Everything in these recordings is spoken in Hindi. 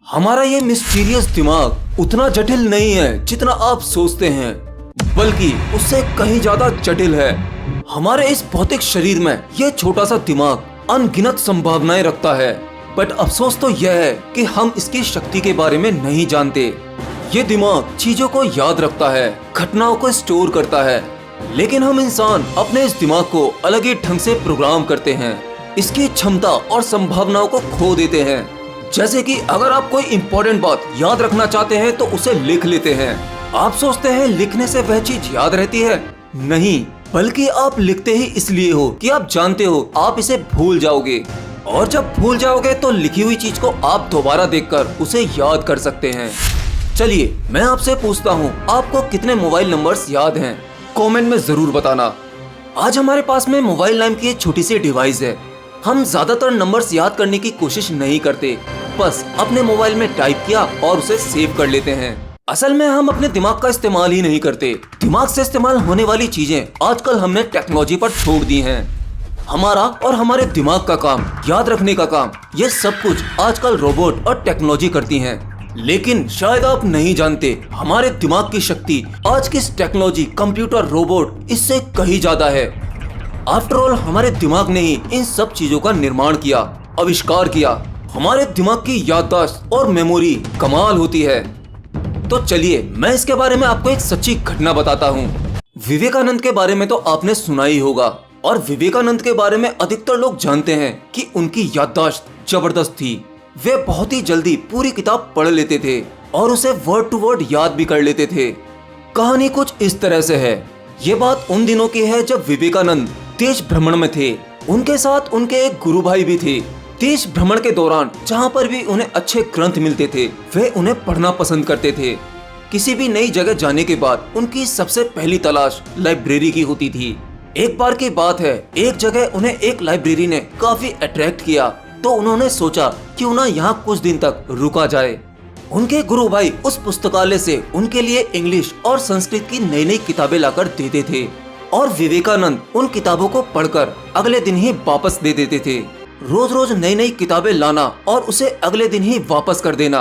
हमारा ये मिस्टीरियस दिमाग उतना जटिल नहीं है जितना आप सोचते हैं, बल्कि उससे कहीं ज्यादा जटिल है। हमारे इस भौतिक शरीर में ये छोटा सा दिमाग अनगिनत संभावनाएं रखता है, बट अफसोस तो यह है कि हम इसकी शक्ति के बारे में नहीं जानते। ये दिमाग चीजों को याद रखता है, घटनाओं को स्टोर करता है, लेकिन हम इंसान अपने इस दिमाग को अलग ही ढंग से प्रोग्राम करते हैं, इसकी क्षमता और संभावनाओं को खो देते हैं। जैसे कि अगर आप कोई इम्पोर्टेंट बात याद रखना चाहते हैं तो उसे लिख लेते हैं। आप सोचते हैं लिखने से वह चीज याद रहती है, नहीं, बल्कि आप लिखते ही इसलिए हो कि आप जानते हो आप इसे भूल जाओगे, और जब भूल जाओगे तो लिखी हुई चीज को आप दोबारा देखकर उसे याद कर सकते हैं। चलिए मैं आपसे पूछता हूँ, आपको कितने मोबाइल नंबर्स याद हैं? कमेंट में जरूर बताना। आज हमारे पास में मोबाइल नाम की एक छोटी सी डिवाइस है। हम ज्यादातर नंबर्स याद करने की कोशिश नहीं करते, बस अपने मोबाइल में टाइप किया और उसे सेव कर लेते हैं। असल में हम अपने दिमाग का इस्तेमाल ही नहीं करते। दिमाग से इस्तेमाल होने वाली चीजें आजकल हमने टेक्नोलॉजी पर छोड़ दी हैं। हमारा और हमारे दिमाग का काम, याद रखने का काम, ये सब कुछ आजकल रोबोट और टेक्नोलॉजी करती हैं। लेकिन शायद आप नहीं जानते, हमारे दिमाग की शक्ति आज की टेक्नोलॉजी, कंप्यूटर, रोबोट इससे कहीं ज्यादा है। आफ्टर ऑल हमारे दिमाग ने ही इन सब चीजों का निर्माण किया, आविष्कार किया। हमारे दिमाग की याददाश्त और मेमोरी कमाल होती है। तो चलिए मैं इसके बारे में आपको एक सच्ची घटना बताता हूँ। विवेकानंद के बारे में तो आपने सुना ही होगा, और विवेकानंद के बारे में अधिकतर लोग जानते हैं कि उनकी याददाश्त जबरदस्त थी। वे बहुत ही जल्दी पूरी किताब पढ़ लेते थे और उसे वर्ड टू वर्ड याद भी कर लेते थे। कहानी कुछ इस तरह से है। ये बात उन दिनों की है जब विवेकानंद देश भ्रमण में थे। उनके साथ उनके एक गुरु भाई भी थे। देश भ्रमण के दौरान जहाँ पर भी उन्हें अच्छे ग्रंथ मिलते थे, वे उन्हें पढ़ना पसंद करते थे। किसी भी नई जगह जाने के बाद उनकी सबसे पहली तलाश लाइब्रेरी की होती थी। एक बार की बात है, एक जगह उन्हें एक लाइब्रेरी ने काफी अट्रैक्ट किया, तो उन्होंने सोचा क्यों ना यहाँ कुछ दिन तक रुका जाए। उनके गुरु भाई उस पुस्तकालय से उनके लिए इंग्लिश और संस्कृत की नई नई किताबें लाकर देते थे, और विवेकानंद उन किताबों को पढ़कर अगले दिन ही वापस दे देते थे। रोज रोज नई नई किताबें लाना और उसे अगले दिन ही वापस कर देना।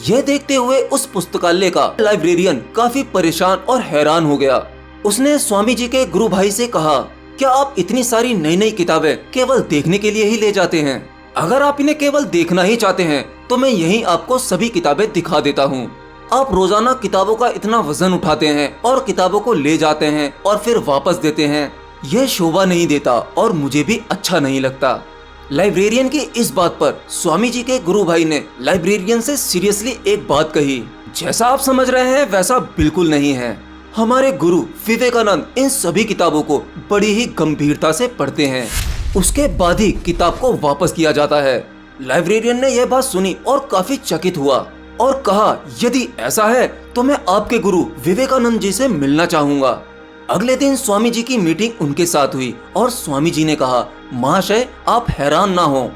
यह देखते हुए उस पुस्तकालय का लाइब्रेरियन काफी परेशान और हैरान हो गया। उसने स्वामी जी के गुरु भाई से कहा, क्या आप इतनी सारी नई नई किताबें केवल देखने के लिए ही ले जाते हैं? अगर आप इन्हें केवल देखना ही चाहते हैं तो मैं यहीं आपको सभी किताबें दिखा देता हूँ। आप रोजाना किताबों का इतना वजन उठाते हैं और किताबों को ले जाते हैं और फिर वापस देते हैं, यह शोभा नहीं देता और मुझे भी अच्छा नहीं लगता। लाइब्रेरियन की इस बात पर स्वामी जी के गुरु भाई ने लाइब्रेरियन से सीरियसली एक बात कही, जैसा आप समझ रहे हैं वैसा बिल्कुल नहीं है। हमारे गुरु विवेकानंद इन सभी किताबों को बड़ी ही गंभीरता से पढ़ते हैं, उसके बाद ही किताब को वापस किया जाता है। लाइब्रेरियन ने यह बात सुनी और काफी चकित हुआ और कहा, यदि ऐसा है तो मैं आपके गुरु विवेकानंद जी से मिलना चाहूंगा। अगले दिन स्वामी जी की मीटिंग उनके साथ हुई और स्वामी जी ने कहा, महाशय आप हैरान ना हो,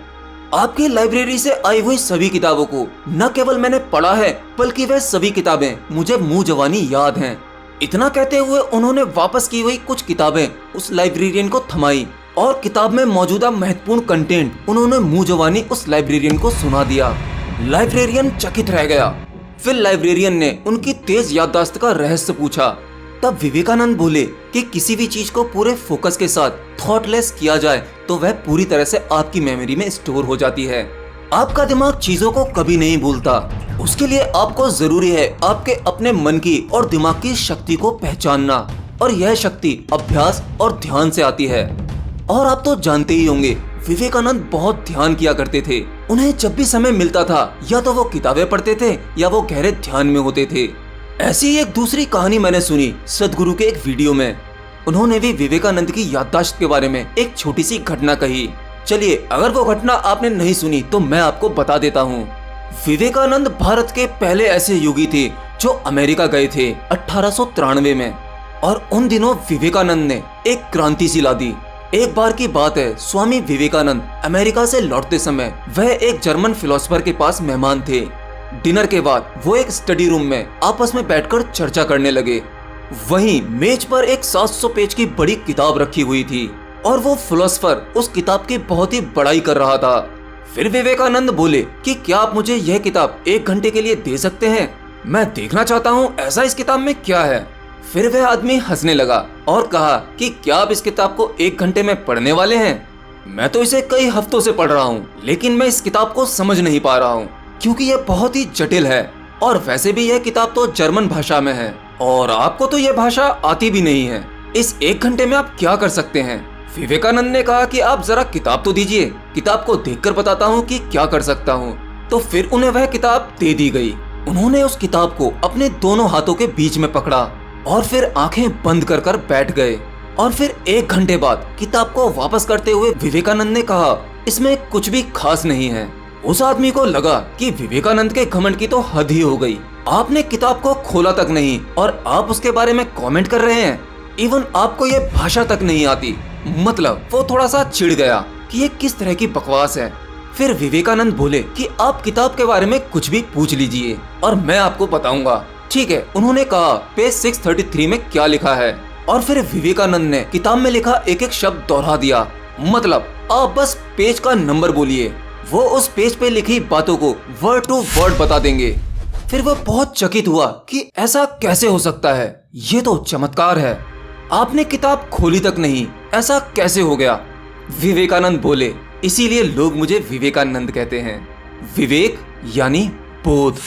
आपकी लाइब्रेरी से आई हुई सभी किताबों को न केवल मैंने पढ़ा है, बल्कि वह सभी किताबें मुझे मुंह जवानी याद हैं। इतना कहते हुए उन्होंने वापस की हुई कुछ किताबें उस लाइब्रेरियन को थमाई और किताब में मौजूदा महत्वपूर्ण कंटेंट उन्होंने मुंह जवानी उस लाइब्रेरियन को सुना दिया। लाइब्रेरियन चकित रह गया। फिर लाइब्रेरियन ने उनकी तेज याददाश्त का रहस्य पूछा। तब विवेकानंद बोले कि किसी भी चीज को पूरे फोकस के साथ थॉटलेस किया जाए तो वह पूरी तरह से आपकी मेमोरी में स्टोर हो जाती है। आपका दिमाग चीजों को कभी नहीं भूलता। उसके लिए आपको जरूरी है आपके अपने मन की और दिमाग की शक्ति को पहचानना, और यह शक्ति अभ्यास और ध्यान से आती है। और आप तो जानते ही होंगे, विवेकानंद बहुत ध्यान किया करते थे। उन्हें जब भी समय मिलता था या तो वो किताबें पढ़ते थे या वो गहरे ध्यान में होते थे। ऐसी एक दूसरी कहानी मैंने सुनी सदगुरु के एक वीडियो में। उन्होंने भी विवेकानंद की याददाश्त के बारे में एक छोटी सी घटना कही। चलिए अगर वो घटना आपने नहीं सुनी तो मैं आपको बता देता हूँ। विवेकानंद भारत के पहले ऐसे योगी थे जो अमेरिका गए थे 1893 में, और उन दिनों विवेकानंद ने एक क्रांति सी ला दी। एक बार की बात है, स्वामी विवेकानंद अमेरिका से लौटते समय वह एक जर्मन फिलोसोफर के पास मेहमान थे। डिनर के बाद वो एक स्टडी रूम में आपस में बैठकर चर्चा करने लगे। वहीं मेज पर एक 700 पेज की बड़ी किताब रखी हुई थी और वो फिलोसोफर उस किताब की बहुत ही बड़ाई कर रहा था। फिर विवेकानंद बोले कि क्या आप मुझे यह किताब 1 घंटे के लिए दे सकते हैं? मैं देखना चाहता हूँ ऐसा इस किताब में क्या है। फिर वह आदमी हंसने लगा और कहा कि क्या आप इस किताब को 1 घंटे में पढ़ने वाले हैं? मैं तो इसे कई हफ्तों से पढ़ रहा हूँ, लेकिन मैं इस किताब को समझ नहीं पा रहा हूँ क्योंकि यह बहुत ही जटिल है और वैसे भी यह किताब तो जर्मन भाषा में है और आपको तो यह भाषा आती भी नहीं है। इस 1 घंटे में आप क्या कर सकते हैं? विवेकानंद ने कहा कि आप जरा किताब तो दीजिए, किताब को देखकर बताता हूँ कि क्या कर सकता हूँ। तो फिर उन्हें वह किताब दे दी गई। उन्होंने उस किताब को अपने दोनों हाथों के बीच में पकड़ा और फिर आंखें बंद कर बैठ गए। और फिर 1 घंटे बाद किताब को वापस करते हुए विवेकानंद ने कहा, इसमें कुछ भी खास नहीं है। उस आदमी को लगा कि विवेकानंद के घमंड की तो हद ही हो गई। आपने किताब को खोला तक नहीं और आप उसके बारे में कमेंट कर रहे हैं। इवन आपको ये भाषा तक नहीं आती। मतलब वो थोड़ा सा चिढ़ गया कि ये किस तरह की बकवास है। फिर विवेकानंद बोले कि आप किताब के बारे में कुछ भी पूछ लीजिए और मैं आपको बताऊंगा। ठीक है, उन्होंने कहा पेज 633 में क्या लिखा है और फिर विवेकानंद ने किताब में लिखा एक एक शब्द दोहरा दिया। मतलब आप बस पेज का नंबर बोलिए, वो उस पेज पे लिखी बातों को वर्ड टू वर्ड बता देंगे। फिर वो बहुत चकित हुआ कि ऐसा कैसे हो सकता है, ये तो चमत्कार है। आपने किताब खोली तक नहीं, ऐसा कैसे हो गया? विवेकानंद बोले, इसीलिए लोग मुझे विवेकानंद कहते हैं। विवेक यानी बोध।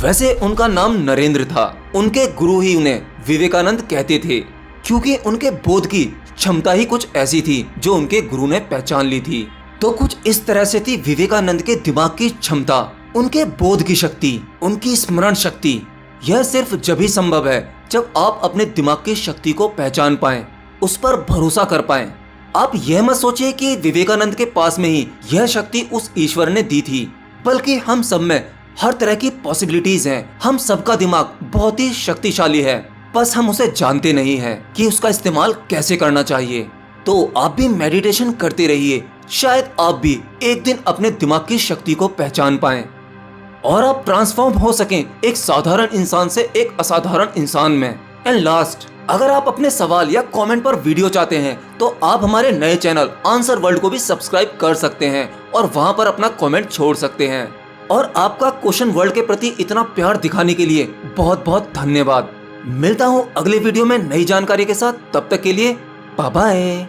वैसे उनका नाम नरेंद्र था। उनके गुरु ही उन्हें विवेकानंद कहते थे क्योंकि उनके बोध की क्षमता ही कुछ ऐसी थी जो उनके गुरु ने पहचान ली थी। तो कुछ इस तरह से थी विवेकानंद के दिमाग की क्षमता, उनके बोध की शक्ति, उनकी स्मरण शक्ति। यह सिर्फ जब ही संभव है जब आप अपने दिमाग की शक्ति को पहचान पाएं, उस पर भरोसा कर पाएं। आप यह मत सोचिए कि विवेकानंद के पास में ही यह शक्ति उस ईश्वर ने दी थी, बल्कि हम सब में हर तरह की पॉसिबिलिटीज हैं। हम सबका दिमाग बहुत ही शक्तिशाली है, बस हम उसे जानते नहीं हैं कि उसका इस्तेमाल कैसे करना चाहिए। तो आप भी मेडिटेशन करते रहिए, शायद आप भी एक दिन अपने दिमाग की शक्ति को पहचान पाएं और आप ट्रांसफॉर्म हो सकें एक साधारण इंसान से एक असाधारण इंसान में। एंड लास्ट, अगर आप अपने सवाल या कमेंट पर वीडियो चाहते हैं तो आप हमारे नए चैनल आंसर वर्ल्ड को भी सब्सक्राइब कर सकते हैं और वहां पर अपना कमेंट छोड़ सकते हैं। और आपका क्वेश्चन वर्ल्ड के प्रति इतना प्यार दिखाने के लिए बहुत बहुत धन्यवाद। मिलता हूँ अगले वीडियो में नई जानकारी के साथ, तब तक के लिए बाय बाय।